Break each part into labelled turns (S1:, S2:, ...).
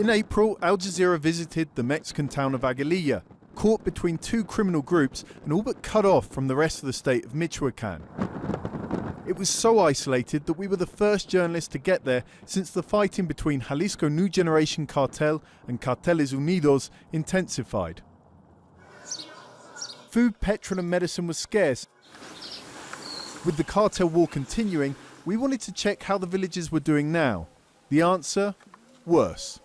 S1: In April, Al Jazeera visited the Mexican town of Aguililla, caught between two criminal groups and all but cut off from the rest of the state of Michoacan. It was so isolated that we were the first journalists to get there since the fighting between Jalisco New Generation Cartel and Carteles Unidos intensified. Food, petrol and medicine was scarce. With the cartel war continuing, we wanted to check how the villagers were doing now. The answer? Worse.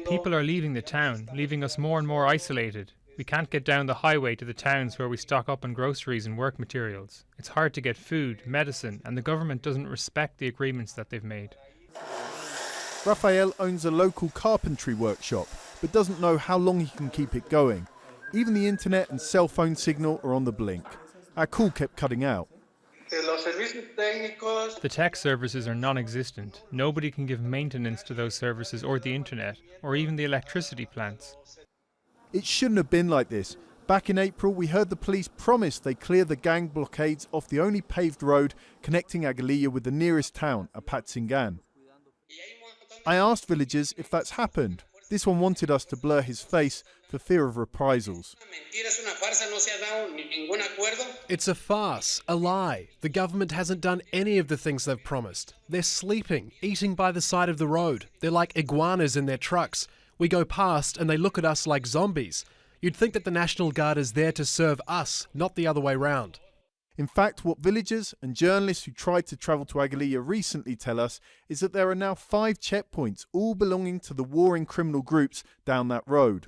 S2: People are leaving the town, leaving us more and more isolated. We can't get down the highway to the towns where we stock up on groceries and work materials. It's hard to get food, medicine, and the government doesn't respect the agreements that they've made.
S1: Rafael owns a local carpentry workshop, but doesn't know how long he can keep it going. Even the internet and cell phone signal are on the blink. Our call kept cutting out.
S2: The tech services are non-existent. Nobody can give maintenance to those services or the internet, or even the electricity plants.
S1: It shouldn't have been like this. Back in April, we heard the police promise they'd clear the gang blockades off the only paved road connecting Aguililla with the nearest town, Apatzingán. I asked villagers if that's happened. This one wanted us to blur his face for fear of reprisals.
S3: It's a farce, a lie. The government hasn't done any of the things they've promised. They're sleeping, eating by the side of the road. They're like iguanas in their trucks. We go past and they look at us like zombies. You'd think that the National Guard is there to serve us, not the other way round.
S1: In fact, what villagers and journalists who tried to travel to Aguililla recently tell us is that there are now 5 checkpoints, all belonging to the warring criminal groups down that road.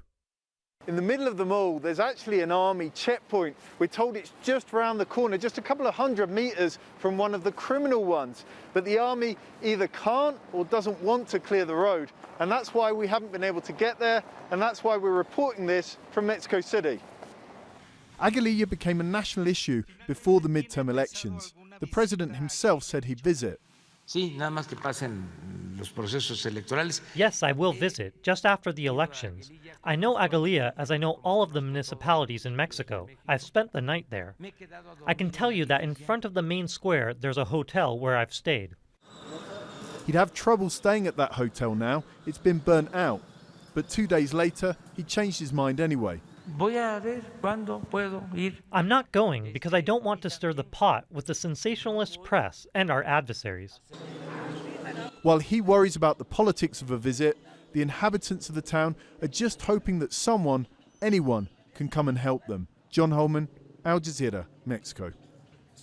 S1: In the middle of them all, there's actually an army checkpoint. We're told it's just round the corner, just a couple of 100 meters from one of the criminal ones. But the army either can't or doesn't want to clear the road. And that's why we haven't been able to get there, and that's why we're reporting this from Mexico City. Aguililla became a national issue before the midterm elections. The president himself said he'd visit.
S4: Yes, I will visit, just after the elections. I know Aguililla as I know all of the municipalities in Mexico. I've spent the night there. I can tell you that in front of the main square, there's a hotel where I've stayed.
S1: He'd have trouble staying at that hotel now. It's been burnt out. But 2 days later, he changed his mind anyway.
S4: I'm not going because I don't want to stir the pot with the sensationalist press and our adversaries.
S1: While he worries about the politics of a visit, the inhabitants of the town are just hoping that someone, anyone, can come and help them. John Holman, Al Jazeera, Mexico.